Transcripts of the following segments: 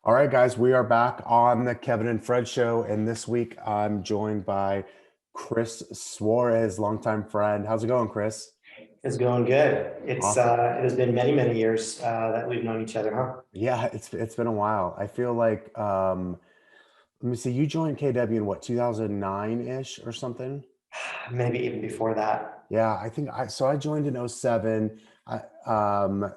All right, guys, we are back on the Kevin and Fred show, and this week I'm joined by Chris Suarez, longtime friend. How's it going, Chris? It's going good. Awesome. It has been many, many years that we've known each other, huh? Yeah, it's been a while. I feel like let me see, you joined KW in what, 2009-ish or something? Maybe even before that. Yeah, I think I joined in '07,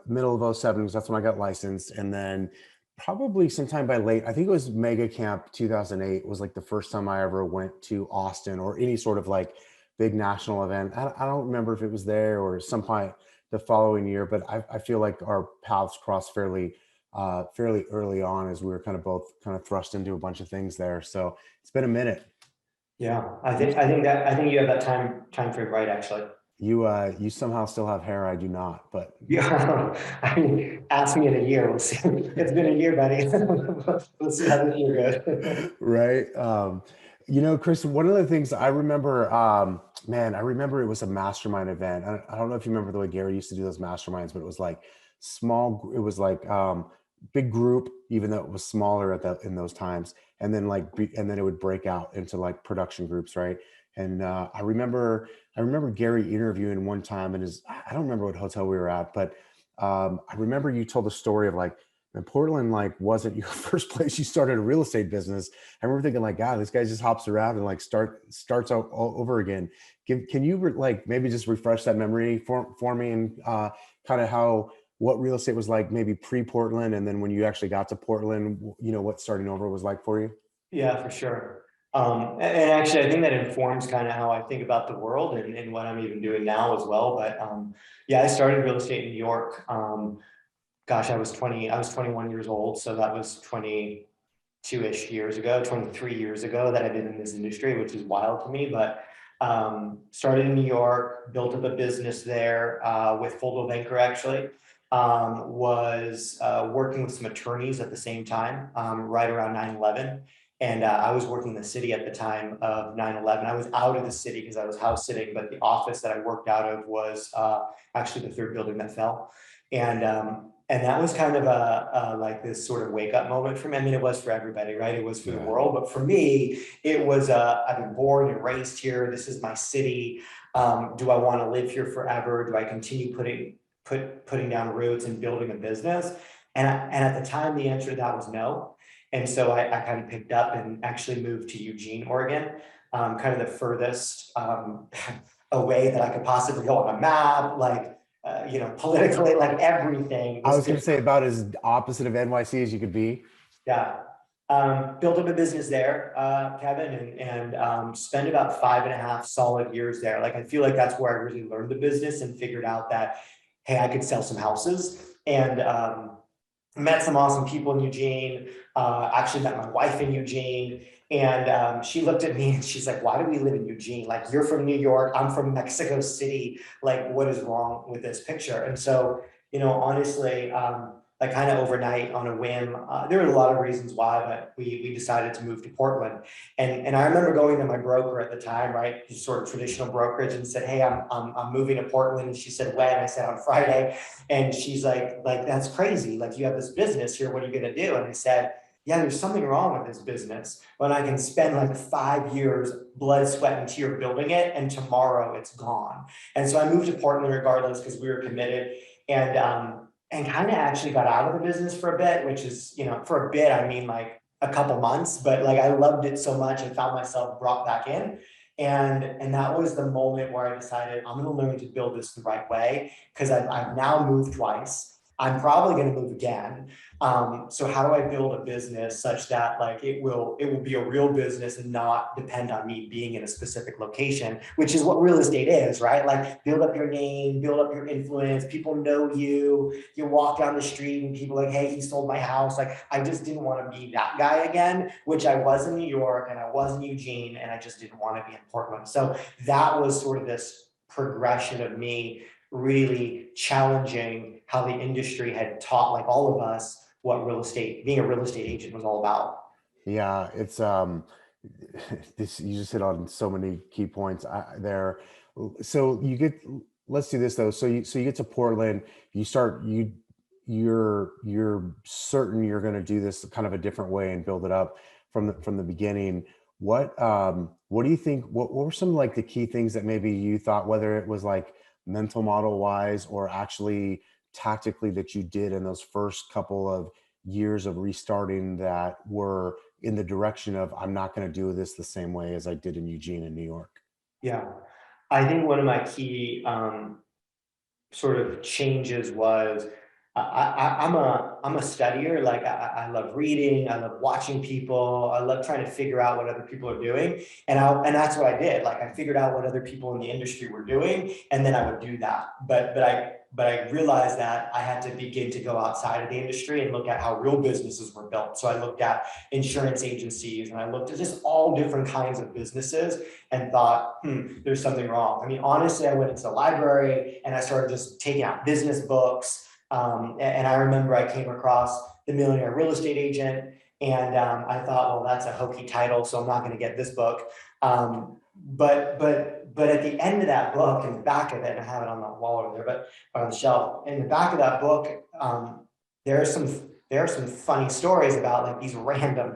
middle of '07 because that's when I got licensed, and then probably sometime by late, I think it was Mega Camp 2008 was like the first time I ever went to Austin or any sort of like big national event. I don't remember if it was there or some point the following year, but I feel like our paths crossed fairly early on as we were kind of both kind of thrust into a bunch of things there. So it's been a minute. Yeah, I think you have that time frame right, actually. You somehow still have hair. I do not, but Yeah, I mean, ask me in a year. We'll see. It's been a year, buddy. We'll see how this year goes. right. Chris, one of the things I remember, man, I remember it was a mastermind event. I don't know if you remember the way Gary used to do those masterminds, but it was like it was like big group, even though it was smaller at that in those times. And then and then it would break out into like production groups, right? And I remember Gary interviewing one time in I don't remember what hotel we were at, but I remember you told the story of like, and Portland like wasn't your first place you started a real estate business. I remember thinking like, God, this guy just hops around and like starts out all over again. Can you like maybe just refresh that memory for me and kind of how what real estate was like maybe pre-Portland and then when you actually got to Portland, what starting over was like for you? Yeah, for sure. And actually, I think that informs kind of how I think about the world and what I'm even doing now as well. But yeah, I started real estate in New York. Gosh, I was 21 years old. So that was 22-ish years ago, 23 years ago that I've been in this industry, which is wild to me. But started in New York, built up a business there with Foldwell Banker actually. Was working with some attorneys at the same time, right around 9/11. And I was working in the city at the time of 9/11. I was out of the city because I was house sitting, but the office that I worked out of was actually the third building that fell. And that was kind of a like this sort of wake up moment for me. I mean, it was for everybody, right? It was for the Yeah. world, but for me, it was. I've been born and raised here. This is my city. Do I want to live here forever? Do I continue putting down roots and building a business? And at the time, the answer to that was no. And so I kind of picked up and actually moved to Eugene, Oregon, kind of the furthest away that I could possibly go on a map, like, politically, like everything I was was going to say different. about as opposite of NYC as you could be. Yeah. Built up a business there, Kevin, and spent about 5.5 solid years there. Like, I feel like that's where I really learned the business and figured out that, hey, I could sell some houses and, met some awesome people in Eugene. Actually met my wife in Eugene, and she looked at me and she's like, "Why do we live in Eugene? Like, you're from New York, I'm from Mexico City. Like, what is wrong with this picture?" And so, honestly, like kind of overnight on a whim, there were a lot of reasons why, but we decided to move to Portland. And I remember going to my broker at the time, right, just sort of traditional brokerage, and said, "Hey, I'm moving to Portland." And she said, "When?" I said, "On Friday." And she's like, "That's crazy. Like, you have this business here. What are you going to do?" And I said, "Yeah, there's something wrong with this business when I can spend like 5 years, blood, sweat, and tear building it, and tomorrow it's gone." And so I moved to Portland regardless because we were committed, and kind of actually got out of the business for a bit, which is, for a bit, I mean like a couple months, but like I loved it so much and found myself brought back in. And that was the moment where I decided I'm going to learn to build this the right way because I've now moved twice. I'm probably going to move again. So how do I build a business such that like it will be a real business and not depend on me being in a specific location, which is what real estate is, right? Like, build up your name, build up your influence. People know you. You walk down the street and people are like, "Hey, he sold my house." Like, I just didn't want to be that guy again, which I was in New York and I was in Eugene, and I just didn't want to be in Portland. So that was sort of this progression of me really challenging how the industry had taught like all of us what being a real estate agent was all about. Yeah, it's this you just hit on so many key points there. So let's do this though. So you get to Portland, you start you you're certain you're going to do this kind of a different way and build it up from the beginning. What do you think, what were some like the key things that maybe you thought, whether it was like mental model wise or actually tactically, that you did in those first couple of years of restarting, that were in the direction of, I'm not going to do this the same way as I did in Eugene and New York? Yeah. I think one of my key sort of changes was I'm a studier. Like I love reading, I love watching people, I love trying to figure out what other people are doing. And that's what I did. Like I figured out what other people in the industry were doing, and then I would do that. But I realized that I had to begin to go outside of the industry and look at how real businesses were built. So I looked at insurance agencies, and I looked at just all different kinds of businesses and thought, there's something wrong. I mean, honestly, I went into the library and I started just taking out business books. And I remember I came across The Millionaire Real Estate Agent, and I thought, well, that's a hokey title, so I'm not going to get this book. But at the end of that book, in the back of it, and I have it on the wall over there, but on the shelf, in the back of that book, there are some funny stories about like these random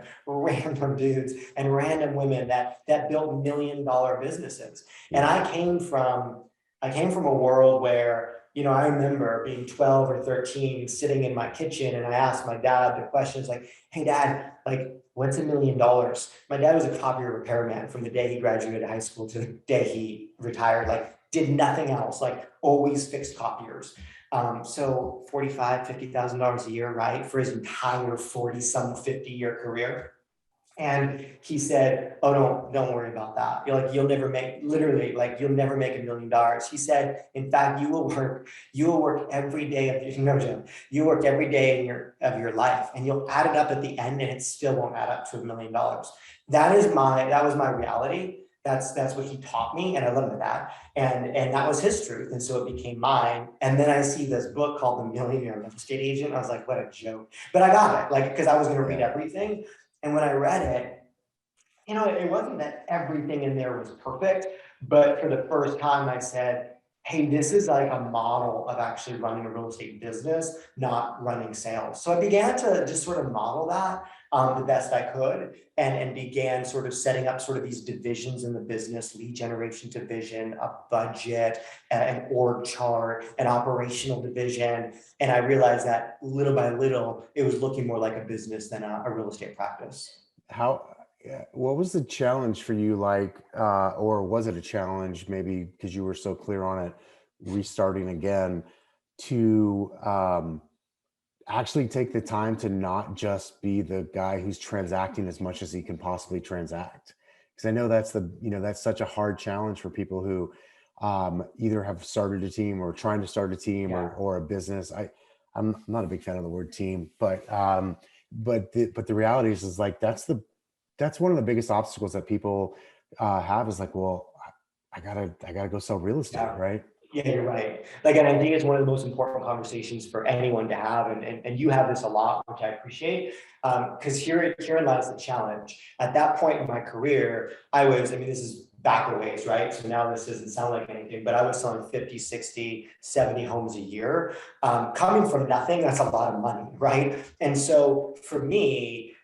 dudes and random women that built $1 million businesses. And I came from a world where, I remember being 12 or 13, sitting in my kitchen, and I asked my dad the questions like, hey dad, like, what's $1 million? My dad was a copier repairman from the day he graduated high school to the day he retired, like did nothing else, like always fixed copiers. So $45,000-$50,000 a year, right? For his entire 50-year career. And he said, oh, don't worry about that. You'll never make $1 million. He said, in fact, you will work every day of your, no, Jim, you work every day of your life, and you'll add it up at the end, and it still won't add up to $1 million. That was my reality. That's what he taught me, and I love that. And that was his truth, and so it became mine. And then I see this book called The Millionaire Real Estate Agent. I was like, what a joke! But I got it, like, because I was going to read everything. And when I read it, it wasn't that everything in there was perfect, but for the first time I said, hey, this is like a model of actually running a real estate business, not running sales. So I began to just sort of model that the best I could, and began sort of setting up sort of these divisions in the business: lead generation division, a budget, an org chart, an operational division. And I realized that little by little, it was looking more like a business than a real estate practice. What was the challenge for you, like, or was it a challenge maybe because you were so clear on it, restarting again, to actually take the time to not just be the guy who's transacting as much as he can possibly transact? Because I know that's such a hard challenge for people who either have started a team or trying to start a team, or a business. I'm not a big fan of the word team, but the reality is like that's one of the biggest obstacles that people have, is like, well, I gotta go sell real estate, right? Yeah, you're right. Like, and I think it's one of the most important conversations for anyone to have. And you have this a lot, which I appreciate. Because herein lies the challenge. At that point in my career, this is back a ways, right? So now this doesn't sound like anything, but I was selling 50, 60, 70 homes a year. Coming from nothing, that's a lot of money, right? And so for me,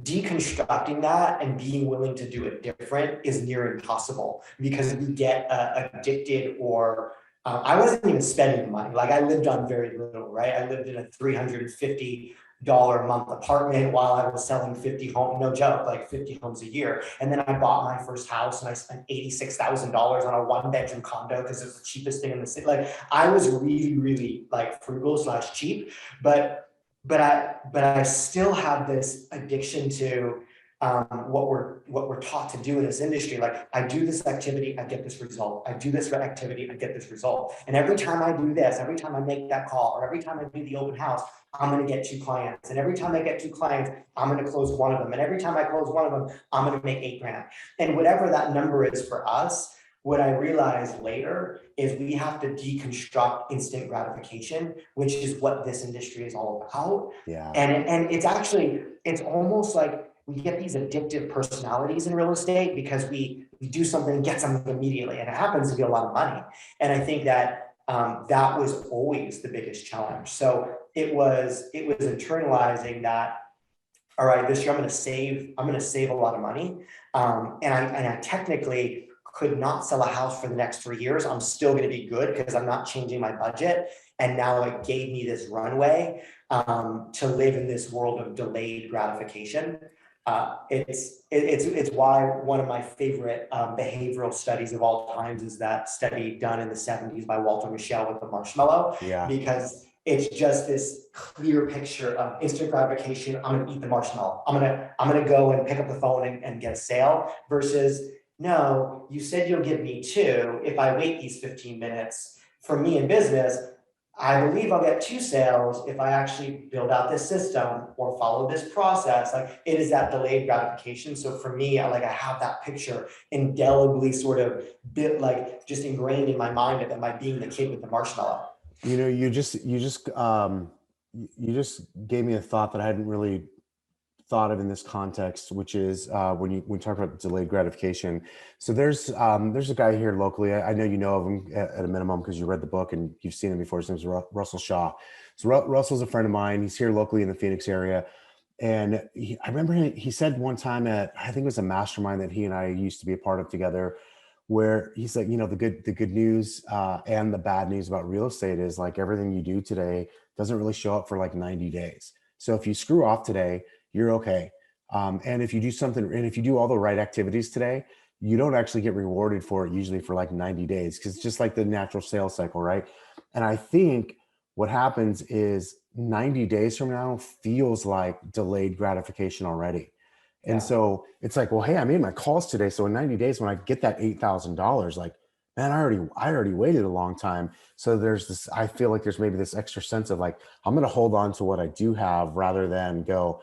deconstructing that and being willing to do it different is near impossible, because we get addicted, or I wasn't even spending money. Like, I lived on very little, right? I lived in a $350 a month apartment while I was selling 50 homes, no joke, like 50 homes a year. And then I bought my first house and I spent $86,000 on a 1-bedroom condo because it was the cheapest thing in the city. Like, I was really, really like frugal / cheap, but I still have this addiction to what we're taught to do in this industry. Like, I do this activity, I get this result. I do this activity, I get this result. And every time I do this, every time I make that call, or every time I do the open house, I'm going to get 2 clients. And every time I get 2 clients, I'm going to close 1 of them. And every time I close 1 of them, I'm going to make $8,000. And whatever that number is for us, what I realized later is we have to deconstruct instant gratification, which is what this industry is all about. Yeah. And it's almost like we get these addictive personalities in real estate because we do something, get something immediately, and it happens to be a lot of money. And I think that that was always the biggest challenge. So it was internalizing that, all right, this year I'm going to save a lot of money. And I technically could not sell a house for the next 3 years. I'm still going to be good because I'm not changing my budget. And now it gave me this runway to live in this world of delayed gratification. It's why one of my favorite behavioral studies of all times is that study done in the 70s by Walter Mischel with the marshmallow, Yeah. because it's just this clear picture of instant gratification. I'm going to eat the marshmallow. I'm going to go and pick up the phone and get a sale, versus, no, you said you'll give me 2 if I wait these 15 minutes. For me in business, I believe I'll get 2 sales if I actually build out this system or follow this process. Like, it is that delayed gratification. So for me, I have that picture indelibly sort of just ingrained in my mind of my being the kid with the marshmallow. You just gave me a thought that I hadn't really thought of in this context, which is when you talk about delayed gratification. So there's a guy here locally. I know you know of him at a minimum because you read the book and you've seen him before. His name's Russell Shaw. So Russell's a friend of mine. He's here locally in the Phoenix area. And I remember he said one time I think it was a mastermind that he and I used to be a part of together, where he said, the good news and the bad news about real estate is, like, everything you do today doesn't really show up for like 90 days. So if you screw off today, you're okay. And if you do something, and if you do all the right activities today, you don't actually get rewarded for it usually for like 90 days, because it's just like the natural sales cycle, right? And I think what happens is 90 days from now feels like delayed gratification already. And so it's like, well, hey, I made my calls today. So in 90 days, when I get that $8,000, like, man, I already waited a long time. So there's this, I feel like there's maybe this extra sense of like, I'm going to hold on to what I do have rather than go,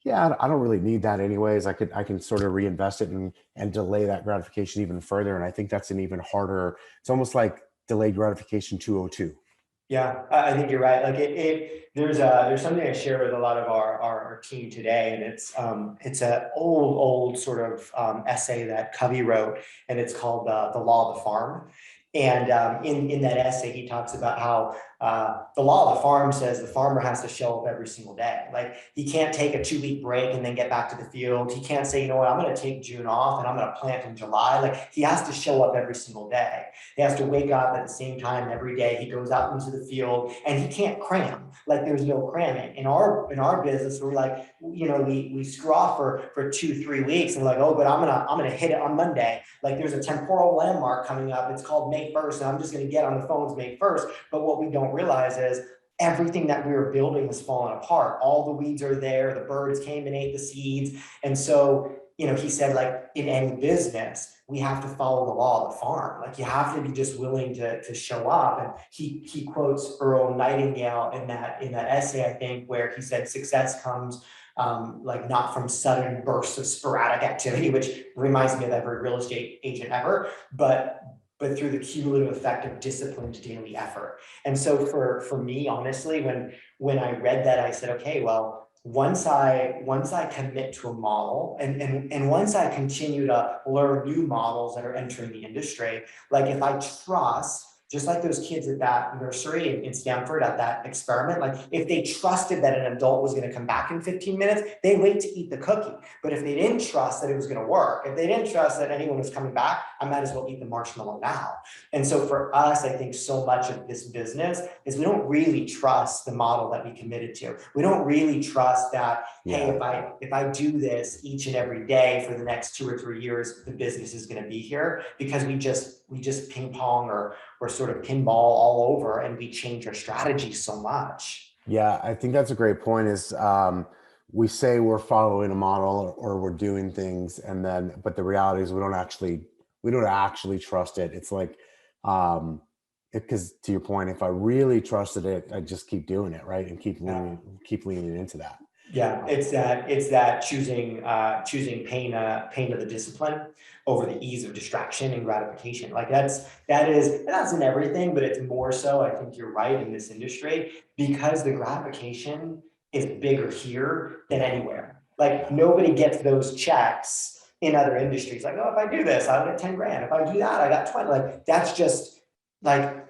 yeah, I don't really need that anyways. I can sort of reinvest it and delay that gratification even further. And I think that's an even harder, it's almost like delayed gratification 202. Yeah, I think you're right. Like there's something I share with a lot of our team today, and it's an old sort of essay that Covey wrote, and it's called The Law of the Farm. And in that essay, he talks about how the law of the farm says the farmer has to show up every single day. Like, he can't take a 2-week break and then get back to the field. He can't say, you know what, I'm going to take June off and I'm going to plant in July. Like, he has to show up every single day. He has to wake up at the same time every day. He goes out into the field, and he can't cram. Like, there's no cramming. In our business, we're like, we screw off for 2-3 weeks, and like, oh, but I'm gonna hit it on Monday. Like, there's a temporal landmark coming up. It's called May 1st, and I'm just gonna get on the phones May 1st. But what we don't realize is everything that we were building has fallen apart. All the weeds are there. The birds came and ate the seeds. And so, he said, like, in any business, we have to follow the law of the farm. Like, you have to be just willing to show up. And he quotes Earl Nightingale in that essay, I think, where he said success comes like not from sudden bursts of sporadic activity, which reminds me of every real estate agent ever, but through the cumulative effect of disciplined daily effort. And so for me, honestly, when I read that, I said, okay, well, once I commit to a model and once I continue to learn new models that are entering the industry, like, if I trust, just like those kids at that nursery in Stanford at that experiment, like, if they trusted that an adult was going to come back in 15 minutes, they wait to eat the cookie. But if they didn't trust that it was going to work, if they didn't trust that anyone was coming back, I might as well eat the marshmallow now. And so for us, I think so much of this business is we don't really trust the model that we committed to. We don't really trust that, hey, if I do this each and every day for the next 2 or 3 years, the business is going to be here, because we just ping pong or sort of pinball all over, and we change our strategy so much. Yeah, I think that's a great point. Is we say we're following a model or we're doing things, and then, but the reality is we don't actually trust it. It's like, because to your point, if I really trusted it, I'd just keep doing it, right, and keep leaning into that. Yeah, it's that choosing pain of the discipline over the ease of distraction and gratification. Like, that's in everything, but it's more so, I think you're right, in this industry, because the gratification is bigger here than anywhere. Like, nobody gets those checks in other industries. Like, oh, if I do this, I'll get 10 grand. If I do that, I got 20. Like, that's just like,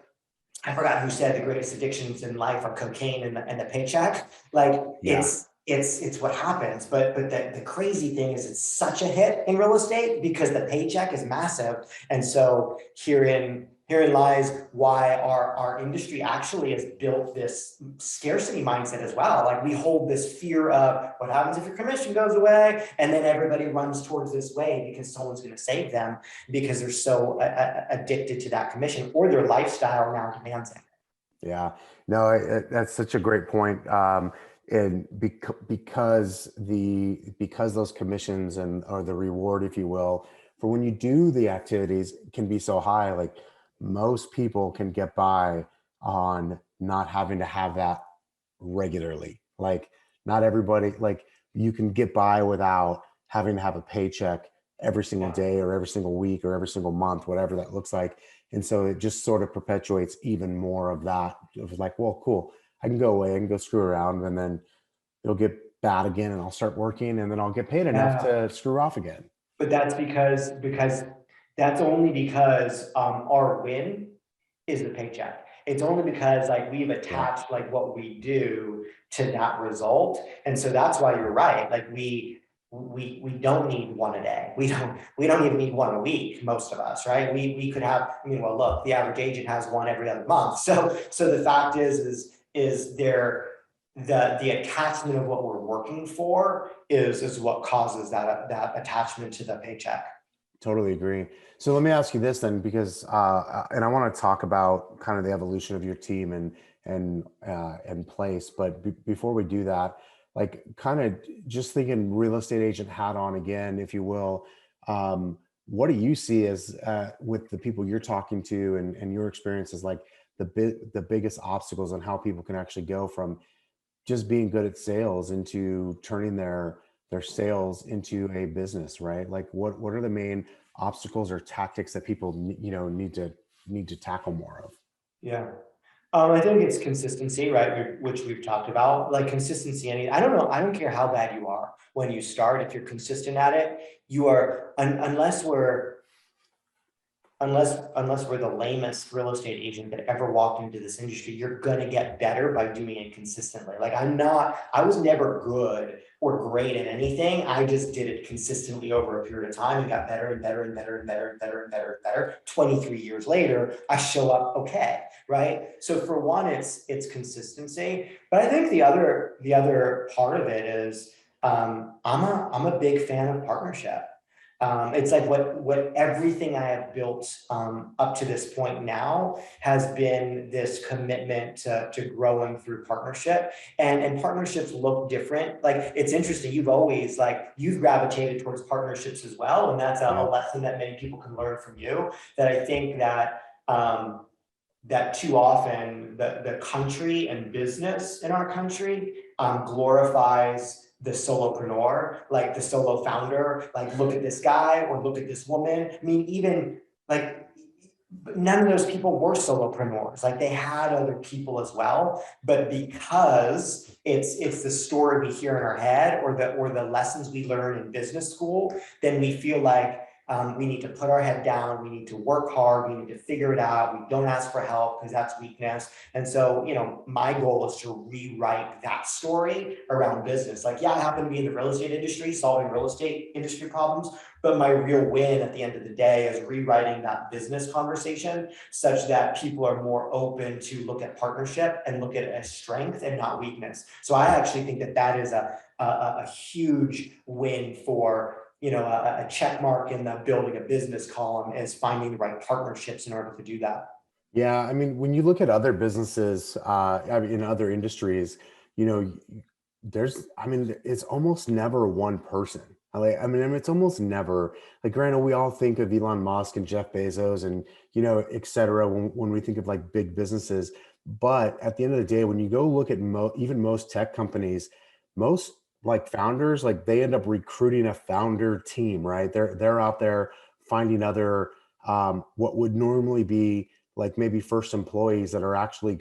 I forgot who said the greatest addictions in life are cocaine and the paycheck. Like Yeah. it's what happens. But the crazy thing is it's such a hit in real estate because the paycheck is massive. And so herein lies why our industry actually has built this scarcity mindset as well. Like we hold this fear of what happens if your commission goes away, and then everybody runs towards this way because someone's going to save them because they're so addicted to that commission, or their lifestyle now demands it. Yeah, no, that's such a great point. And because those commissions and or the reward, if you will, for when you do the activities can be so high, like most people can get by on not having to have that regularly. Like not everybody, like you can get by without having to have a paycheck every single Yeah. day or every single week or every single month, whatever that looks like. And so it just sort of perpetuates even more of that. It was like, well, cool. I can go away, I can go screw around, and then it'll get bad again and I'll start working and then I'll get paid enough Yeah. to screw off again. But that's because that's only because our win is the paycheck. It's only because like we've Yeah. attached like what we do to that result. And so that's why you're right. Like we don't need one a day. We don't even need one a week, most of us, right? We could have, I mean, well, look, the average agent has one every other month. So the fact is there the attachment of what we're working for is what causes that attachment to the paycheck. Totally agree. So let me ask you this then, because and I want to talk about kind of the evolution of your team and place. But before we do that, like kind of just thinking real estate agent hat on again, if you will. What do you see as with the people you're talking to and your experiences, like the biggest obstacles and how people can actually go from just being good at sales into turning their sales into a business, right? Like what are the main obstacles or tactics that people need to tackle more of? Yeah. I think it's consistency, right? Which we've talked about, like consistency. I don't know. I don't care how bad you are when you start. If you're consistent at it, you are, unless we're the lamest real estate agent that ever walked into this industry, you're gonna get better by doing it consistently. Like I was never good or great at anything. I just did it consistently over a period of time and got better and better and better and better and better and better and better. 23 years later, I show up okay, right? So for one, it's consistency. But I think the other part of it is I'm a big fan of partnership. It's like what everything I have built up to this point now has been this commitment to growing through partnership, and partnerships look different. Like it's interesting. You've gravitated towards partnerships as well, and that's a Yeah. lesson that many people can learn from you. That I think that too often the country and business in our country glorifies the solopreneur, like the solo founder, like look at this guy or look at this woman. I mean, even like none of those people were solopreneurs. Like they had other people as well, but because it's the story we hear in our head or the lessons we learn in business school, then we feel like we need to put our head down. We need to work hard. We need to figure it out. We don't ask for help because that's weakness. And so, my goal is to rewrite that story around business. Like, yeah, I happen to be in the real estate industry, solving real estate industry problems. But my real win at the end of the day is rewriting that business conversation such that people are more open to look at partnership and look at it as strength and not weakness. So I actually think that is a huge win for a check mark in the building a business column is finding the right partnerships in order to do that. Yeah, I mean, when you look at other businesses, I mean, in other industries, you know, I mean, it's almost never one person. It's almost never like, granted, we all think of Elon Musk and Jeff Bezos and, et cetera, when we think of like big businesses. But at the end of the day, when you go look at even most tech companies, most like founders, like they end up recruiting a founder team, right? They're out there finding other, what would normally be like maybe first employees that are actually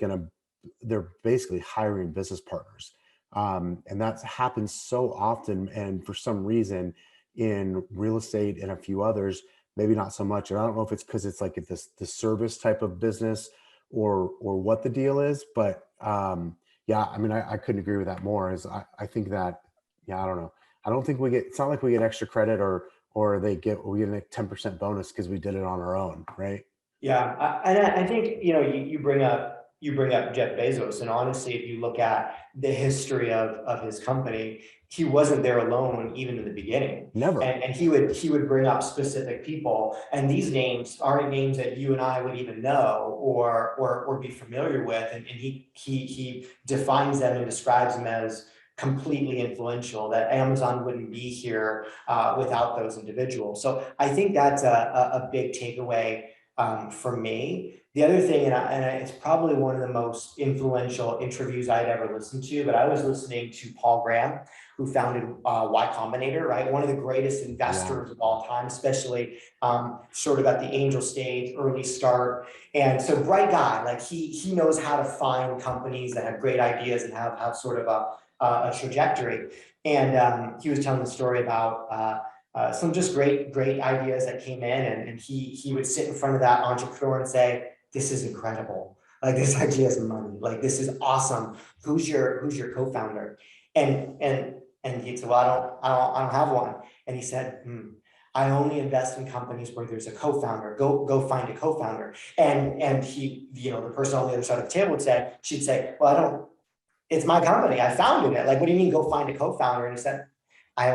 they're basically hiring business partners. And that happens so often. And for some reason in real estate and a few others, maybe not so much. And I don't know if it's because it's like the service type of business or what the deal is. But yeah, I mean, I couldn't agree with that more. I think that, yeah, I don't know. I don't think it's not like we get extra credit or we get a 10% bonus because we did it on our own, right? Yeah, I think, you bring up Jeff Bezos, and honestly, if you look at the history of his company, he wasn't there alone even in the beginning. Never. And he would bring up specific people, and these names aren't names that you and I would even know or be familiar with. And he defines them and describes them as completely influential, that Amazon wouldn't be here without those individuals. So I think that's a big takeaway for me. The other thing, it's probably one of the most influential interviews I'd ever listened to, but I was listening to Paul Graham, who founded Y Combinator, right? One of the greatest Yeah. investors of all time, especially sort of at the angel stage, early start. And so bright guy, like he knows how to find companies that have great ideas and have sort of a trajectory. And he was telling the story about some just great ideas that came in, and he would sit in front of that entrepreneur and say, "This is incredible. Like this idea is money. Like this is awesome. Who's your co-founder?" And he'd say, "Well, I don't have one." And he said, "I only invest in companies where there's a co-founder. Go find a co-founder." And he, the person on the other side of the table she'd say, "Well, I don't. It's my company. I founded it. Like, what do you mean go find a co-founder?" And he said, I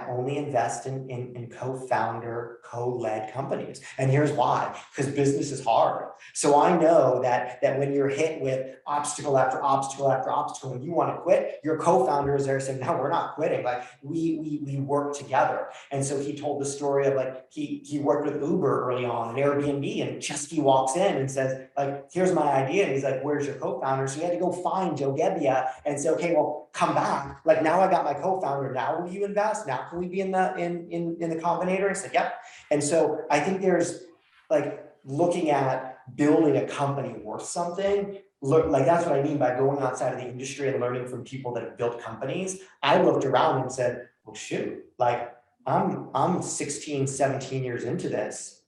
only invest in co-founder, co-led companies. And here's why, because business is hard. So I know that when you're hit with obstacle after obstacle after obstacle and you want to quit, your co-founder is there saying, "No, we're not quitting. Like we work together." And so he told the story of like he worked with Uber early on and Airbnb, and Chesky walks in and says, like, "Here's my idea." And he's like, "Where's your co-founder?" So he had to go find Joe Gebbia and say, "Okay, well, come back. Like now I got my co-founder. Now will you invest? Now can we be in the combinator?" I said, "Yep." And so I think there's like looking at building a company worth something. Look, like that's what I mean by going outside of the industry and learning from people that have built companies. I looked around and said, "Well, shoot, like I'm 16, 17 years into this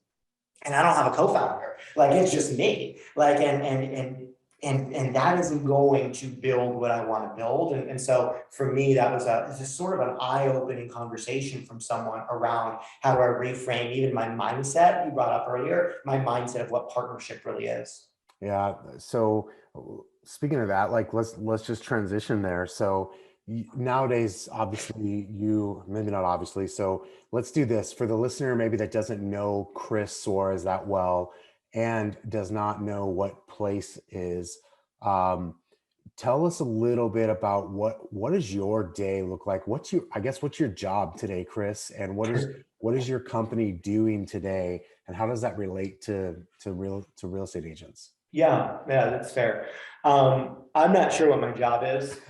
and I don't have a co-founder. Like it's just me. Like and that isn't going to build what I want to build." And so for me, that was it's a sort of an eye-opening conversation from someone around how do I reframe even my mindset you brought up earlier, my mindset of what partnership really is. Yeah. So speaking of that, like let's just transition there. So nowadays, obviously, maybe not obviously. So let's do this for the listener, maybe that doesn't know Chris Suarez that well and does not know what Place is. Um, Tell us a little bit about what does your day look like? What's your job today, Chris? And what is your company doing today? And how does that relate to real estate agents? Yeah, that's fair. I'm not sure what my job is.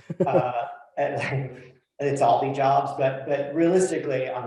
And it's all the jobs, but realistically, I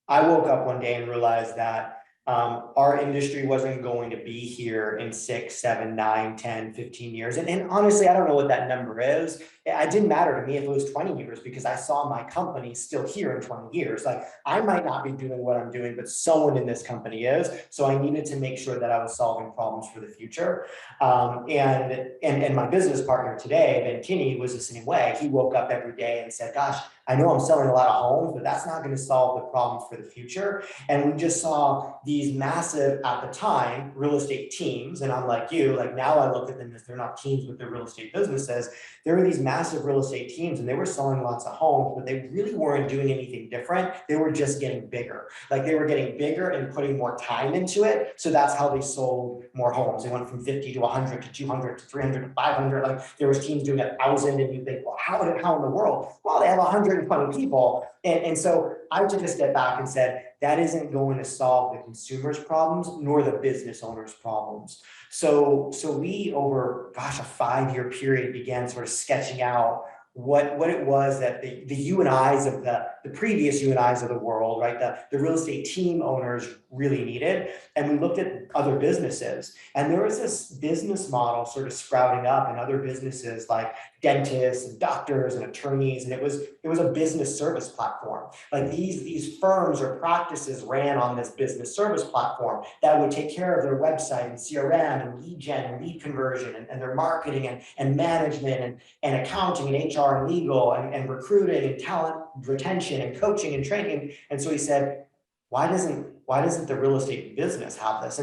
woke up one day and realized that our industry wasn't going to be here in 6, 7, 9, 10, 15 years. And honestly, I don't know what that number is. It didn't matter to me if it was 20 years because I saw my company still here in 20 years. Like I might not be doing what I'm doing, but someone in this company is. So I needed to make sure that I was solving problems for the future. And my business partner today, Ben Kinney, was the same way. He woke up every day and said, "Gosh, I know I'm selling a lot of homes, but that's not going to solve the problems for the future." And we just saw these massive, at the time, real estate teams. And I'm like you, like now I look at them as they're not teams with their real estate businesses. There were these massive real estate teams and they were selling lots of homes, but they really weren't doing anything different. They were just getting bigger. Like they were getting bigger and putting more time into it. So that's how they sold more homes. They went from 50 to 100 to 200 to 300 to 500. Like there was teams doing 1,000 and you think, well, how in the world? Well, they have 120 people. And so I took a step back and said, that isn't going to solve the consumer's problems nor the business owner's problems. So we over, gosh, a 5-year period began sort of sketching out what it was that the you and I's of the previous you and I's of the world, right? The real estate team owners really needed. And we looked at other businesses and there was this business model sort of sprouting up in other businesses like dentists and doctors and attorneys, and it was a business service platform. Like these firms or practices ran on this business service platform that would take care of their website and CRM and lead gen and lead conversion and their marketing and management and accounting and HR and legal and recruiting and talent retention and coaching and training. And so he said, why doesn't the real estate business have this?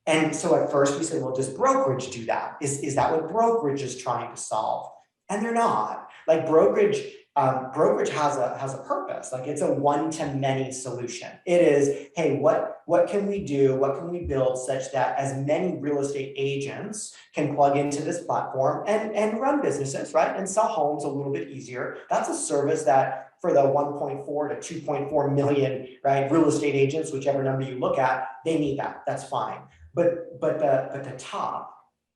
And so at first we said, well, does brokerage do that? Is that what brokerage is trying to solve? And they're not. Like brokerage has a purpose. Like it's a one-to-many solution. It is, hey, what can we do? What can we build such that as many real estate agents can plug into this platform and run businesses, right? And sell homes a little bit easier. That's a service that for the 1.4 to 2.4 million, right, real estate agents, whichever number you look at, they need that. That's fine. But the top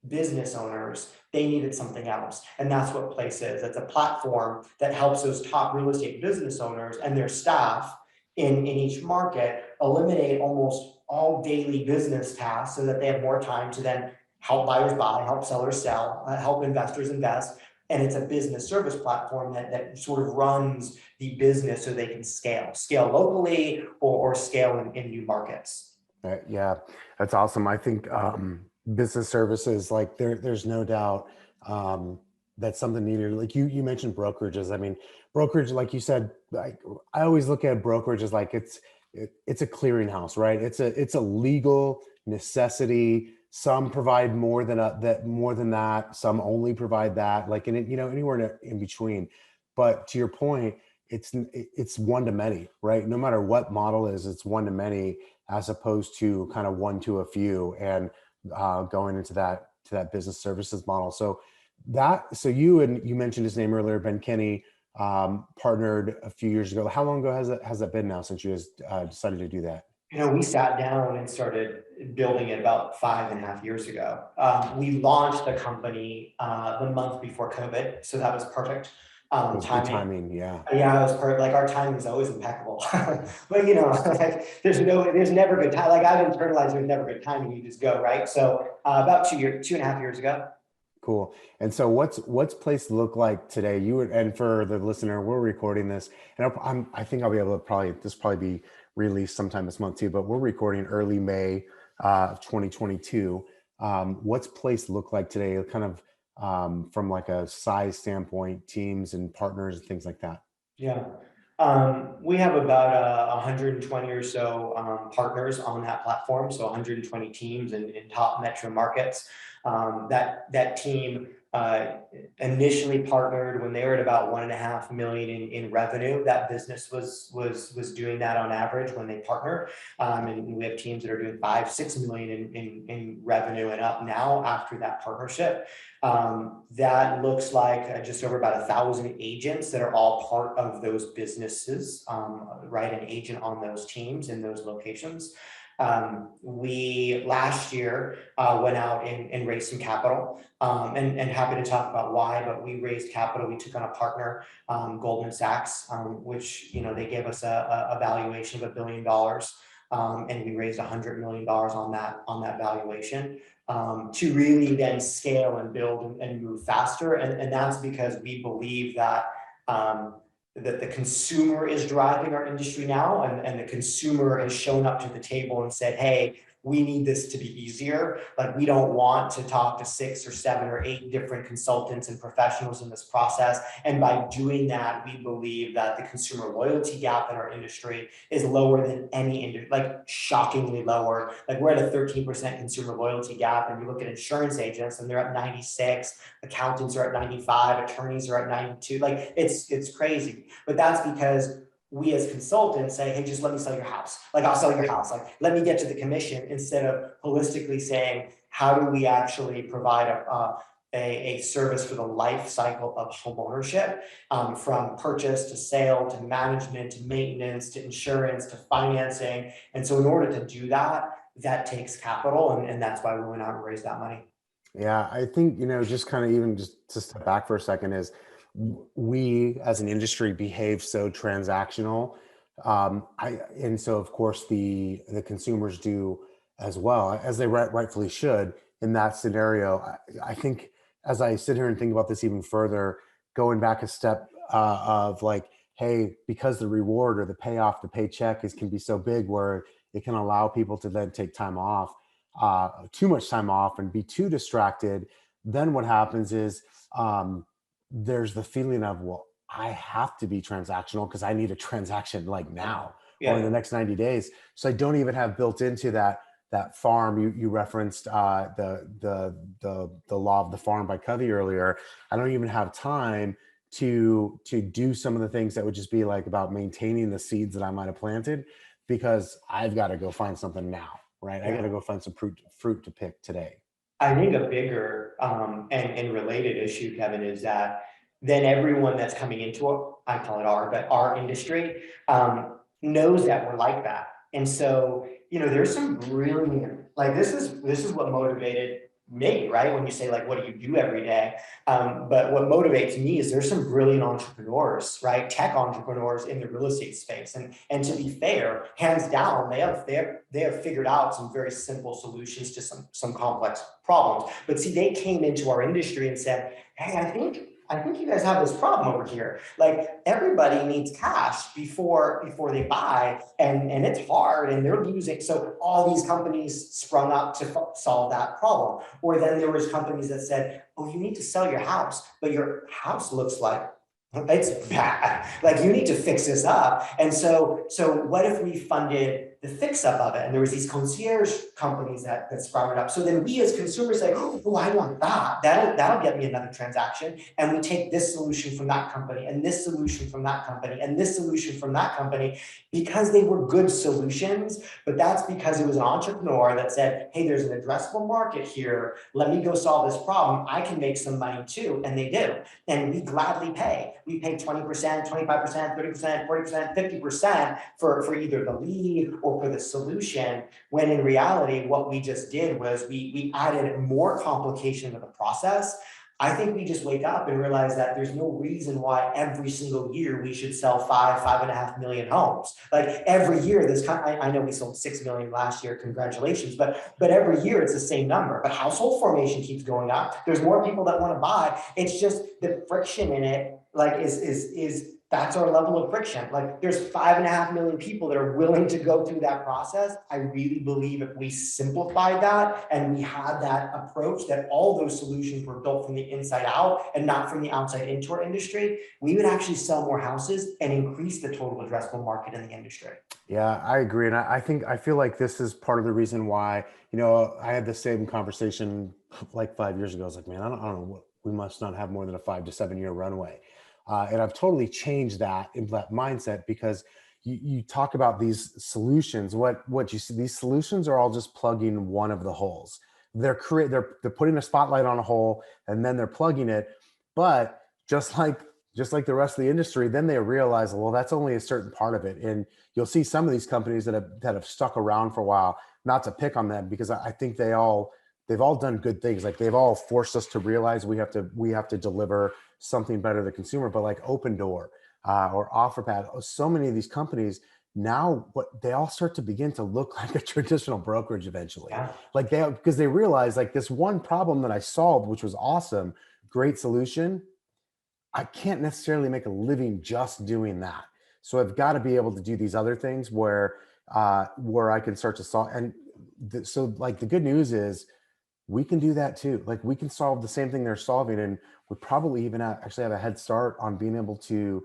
business owners, they needed something else. And that's what Place is. It's a platform that helps those top real estate business owners and their staff in each market eliminate almost all daily business tasks so that they have more time to then help buyers buy, help sellers sell, help investors invest. And it's a business service platform that sort of runs the business so they can scale locally or scale in new markets. Yeah, that's awesome. I think business services, like there's no doubt that's something needed. Like you mentioned brokerages. I mean, brokerage, like you said, like I always look at brokerage as like it's a clearinghouse, right? It's a legal necessity. Some provide more than that. Some only provide that. Like anywhere in between. But to your point, it's one to many, right? No matter what model is, it's one to many, as opposed to kind of one to a few, and going into that business services model. So you mentioned his name earlier, Ben Kinney, partnered a few years ago. How long ago has that been now since you guys decided to do that? We sat down and started building it about 5.5 years ago. We launched the company the month before COVID, so that was perfect. Timing, yeah. Yeah, it was perfect. Like our timing is always impeccable. But like there's never good time. Like I've internalized there's never good timing. You just go, right? So about 2.5 years ago. Cool. And so what's Place look like today? And for the listener, we're recording this, and I think I'll be able to this be released sometime this month too, but we're recording early May of 2022. What's Place look like today? Kind of from like a size standpoint, teams and partners and things like that? Yeah. We have about 120 or so partners on that platform. So 120 teams in top metro markets. That team initially partnered when they were at about 1.5 million in revenue. That business was doing that on average when they partner. And we have teams that are doing 5-6 million in revenue and up now after that partnership. That looks like just over about 1,000 agents that are all part of those businesses, right? An agent on those teams in those locations. We last year went out and raised some capital, and happy to talk about why, but we raised capital. We took on a partner, Goldman Sachs, which they gave us a valuation of $1 billion, and we raised $100 million on that valuation. To really then scale and build and move faster. And that's because we believe that that the consumer is driving our industry now, and the consumer has shown up to the table and said, hey, we need this to be easier. Like we don't want to talk to 6 or 7 or 8 different consultants and professionals in this process. And by doing that, we believe that the consumer loyalty gap in our industry is lower than any industry, like shockingly lower. Like we're at a 13% consumer loyalty gap, and you look at insurance agents and they're at 96, accountants are at 95, attorneys are at 92. Like it's crazy, but that's because we as consultants say, hey, just let me sell your house. Like I'll sell your house. Like let me get to the commission, instead of holistically saying, how do we actually provide a service for the life cycle of homeownership, from purchase to sale to management to maintenance to insurance to financing. And so in order to do that, that takes capital, and that's why we went out and raised that money. Yeah, I think, just kind of even just to step back for a second, is we as an industry behave so transactional. And so of course the consumers do as well, as they rightfully should in that scenario. I think as I sit here and think about this even further, going back a step of like, hey, because the reward or the payoff, the paycheck is can be so big where it can allow people to then take time off, too much time off and be too distracted. Then what happens is there's the feeling of, well, I have to be transactional because I need a transaction like now or in the Yeah. next 90 days. So I don't even have built into that farm. You referenced the law of the farm by Covey earlier. I don't even have time to do some of the things that would just be like about maintaining the seeds that I might have planted, because I've got to go find something now, right? I got to Yeah. go find some fruit to pick today. I think a bigger and related issue, Kevin, is that then everyone that's coming into I call it our industry, knows that we're like that. And so, there's some brilliant, like this is what motivated me, right? When you say like, what do you do every day? But what motivates me is there's some brilliant entrepreneurs, right? Tech entrepreneurs in the real estate space. And to be fair, hands down, they have figured out some very simple solutions to some complex problems. But see, they came into our industry and said, hey, I think you guys have this problem over here. Like everybody needs cash before they buy, and it's hard, and they're losing. So all these companies sprung up to solve that problem. Or then there was companies that said, oh, you need to sell your house, but your house looks like it's bad. Like you need to fix this up. And so what if we funded the fix up of it? And there was these concierge companies that sprouted up. So then we as consumers say, oh, I want that. That'll get me another transaction. And we take this solution from that company and this solution from that company and this solution from that company, because they were good solutions. But that's because it was an entrepreneur that said, hey, there's an addressable market here. Let me go solve this problem. I can make some money too. And they do. And we gladly pay. We pay 20%, 25%, 30%, 40%, 50% for either the lead or for the solution, when in reality, what we just did was we added more complication to the process. I think we just wake up and realize that there's no reason why every single year we should sell 5.5 million homes. Like every year, I know we sold 6 million last year, congratulations, but every year it's the same number. But household formation keeps going up. There's more people that want to buy. It's just the friction in it, like is that's our level of friction. Like there's 5.5 million people that are willing to go through that process. I really believe if we simplified that and we had that approach, that all those solutions were built from the inside out and not from the outside into our industry, we would actually sell more houses and increase the total addressable market in the industry. Yeah, I agree. And I feel like this is part of the reason why, I had the same conversation like 5 years ago. I was like, man, I don't know, we must not have more than a 5 to 7 year runway. And I've totally changed that in that mindset, because you talk about these solutions. What you see, these solutions are all just plugging one of the holes. They're putting a spotlight on a hole and then they're plugging it. But just like the rest of the industry, then they realize, well, that's only a certain part of it. And you'll see some of these companies that have stuck around for a while, not to pick on them, because I think they've all done good things. Like they've all forced us to realize we have to deliver something better to the consumer. But like Open Door or OfferPad, so many of these companies now, what they all start to begin to look like a traditional brokerage eventually. Yeah. Like because they realize, like, this one problem that I solved, which was awesome, great solution, I can't necessarily make a living just doing that. So I've got to be able to do these other things where I can start to solve. And so like the good news is we can do that too. Like we can solve the same thing they're solving, and we probably even actually have a head start on being able to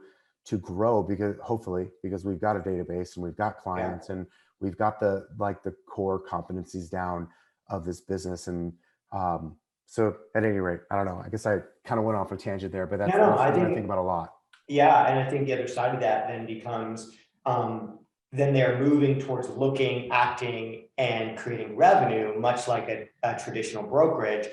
grow, because hopefully, because we've got a database and we've got clients and we've got the core competencies down of this business. And so at any rate, I don't know, I guess I kind of went off a tangent there, but that's I something I think think about a lot. Yeah, and I think the other side of that then becomes, then they're moving towards looking, acting, and creating revenue, much like a traditional brokerage.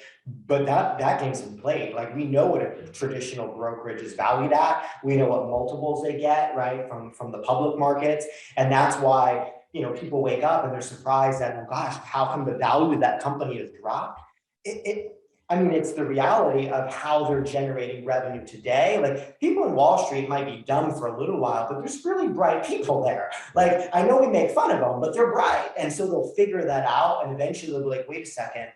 But that game's been played. Like we know what a traditional brokerage is valued at. We know what multiples they get, right, from the public markets, and that's why people wake up and they're surprised that, oh gosh, how come the value of that company has dropped? I mean, it's the reality of how they're generating revenue today. Like people in Wall Street might be dumb for a little while, but there's really bright people there. Like I know we make fun of them, but they're bright. And so they'll figure that out. And eventually they'll be like, wait a second,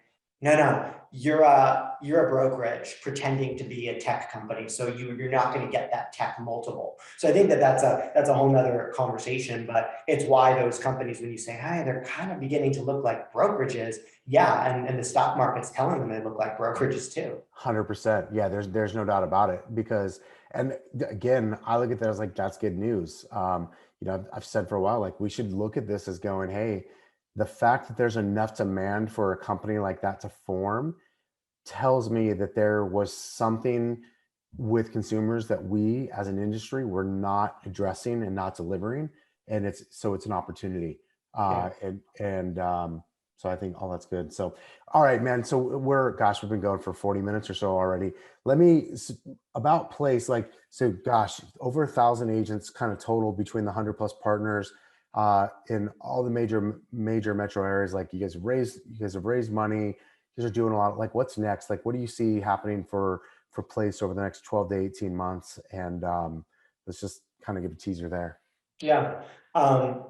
No, you're a brokerage pretending to be a tech company. So you're not going to get that tech multiple. So I think that that's a whole nother conversation, but it's why those companies, when you say, hi, they're kind of beginning to look like brokerages. Yeah. And the stock market's telling them they look like brokerages too. 100%. Yeah, there's no doubt about it because, and again, I look at that as like, that's good news. I've said for a while, like we should look at this as going, hey, the fact that there's enough demand for a company like that to form tells me that there was something with consumers that we as an industry were not addressing and not delivering. And it's an opportunity. Yeah. So I think all that's good. So, all right, man. So we've been going for 40 minutes or so already. About place, like, so gosh, over 1,000 agents kind of total between the 100+ partners in all the major metro areas. Like you guys have raised money. You guys are doing a lot. Like what's next? Like, what do you see happening for place over the next 12 to 18 months? And let's just kind of give a teaser there. Yeah. Um,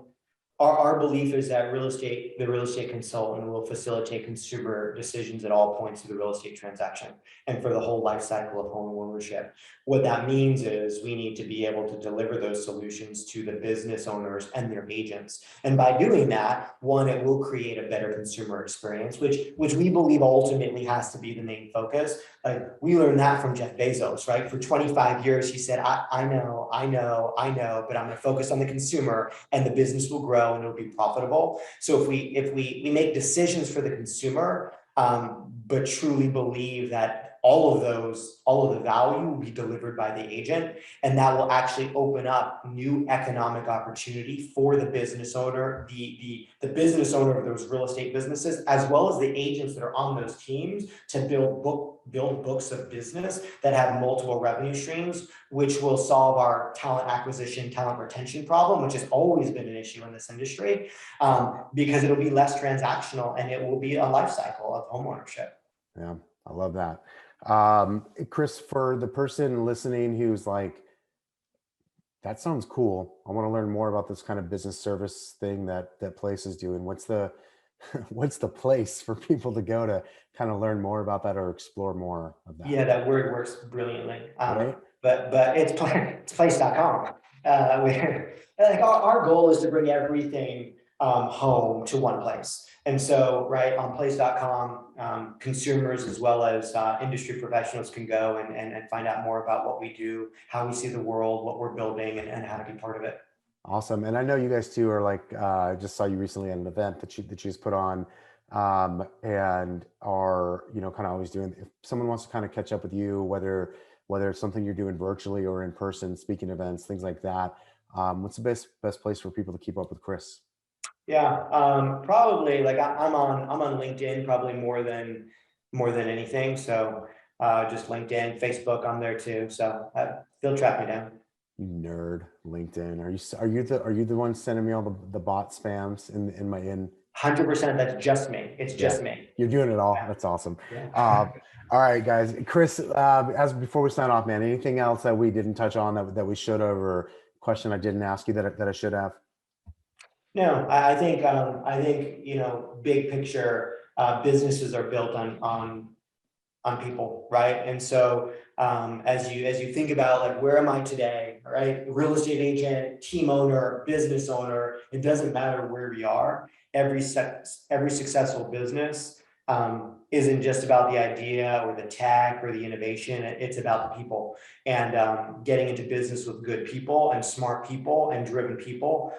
our belief is that the real estate consultant will facilitate consumer decisions at all points of the real estate transaction and for the whole life cycle of home ownership. What that means is we need to be able to deliver those solutions to the business owners and their agents. And by doing that, one, it will create a better consumer experience, which we believe ultimately has to be the main focus. Like we learned that from Jeff Bezos, right? For 25 years, he said, I know, but I'm going to focus on the consumer and the business will grow and it'll be profitable. So if we make decisions for the consumer, but truly believe that all of the value will be delivered by the agent, and that will actually open up new economic opportunity for the business owner, the business owner of those real estate businesses, as well as the agents that are on those teams to build books of business that have multiple revenue streams, which will solve our talent acquisition, talent retention problem, which has always been an issue in this industry, because it'll be less transactional and it will be a life cycle of homeownership. Yeah, I love that. Chris, for the person listening who's like, that sounds cool. I want to learn more about this kind of business service thing that place is doing. What's the what's the place for people to go to kind of learn more about that or explore more of that? Yeah, that word works brilliantly. Right? But it's place.com. Like our goal is to bring everything home to one place. And so, right, on place.com, consumers as well as industry professionals can go and find out more about what we do, how we see the world, what we're building, and how to be part of it. Awesome. And I know you guys too are like, I just saw you recently at an event that you just put on, and are, kind of always doing, if someone wants to kind of catch up with you, whether it's something you're doing virtually or in person, speaking events, things like that. What's the best place for people to keep up with Chris? Yeah, probably like I'm on LinkedIn probably more than anything. So just LinkedIn, Facebook, I'm there too. So they'll track me down. You nerd, LinkedIn. Are you the one sending me all the bot spams in my in? 100%. That's just me. It's just me. You're doing it all. Yeah. That's awesome. Yeah. All right, guys. Chris, as before we sign off, man, anything else that we didn't touch on that we should have, or question I didn't ask you that I should have? No, I think big picture, businesses are built on people, right? And so as you think about like where am I today, right? Real estate agent, team owner, business owner, it doesn't matter where we are. Every successful business isn't just about the idea or the tech or the innovation. It's about the people, and getting into business with good people and smart people and driven people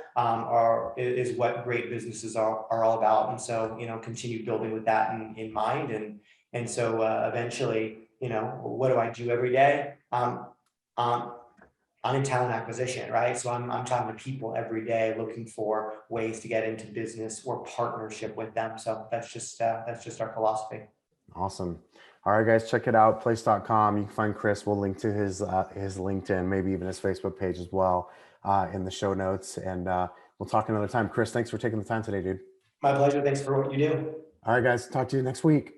is what great businesses are all about. And so continue building with that in mind. And so eventually, what do I do every day? I'm in talent acquisition, right? So I'm talking to people every day, looking for ways to get into business or partnership with them. So that's just our philosophy. Awesome. All right, guys, check it out. Place.com. You can find Chris. We'll link to his LinkedIn, maybe even his Facebook page as well, in the show notes. And we'll talk another time. Chris, thanks for taking the time today, dude. My pleasure. Thanks for what you do. All right, guys. Talk to you next week.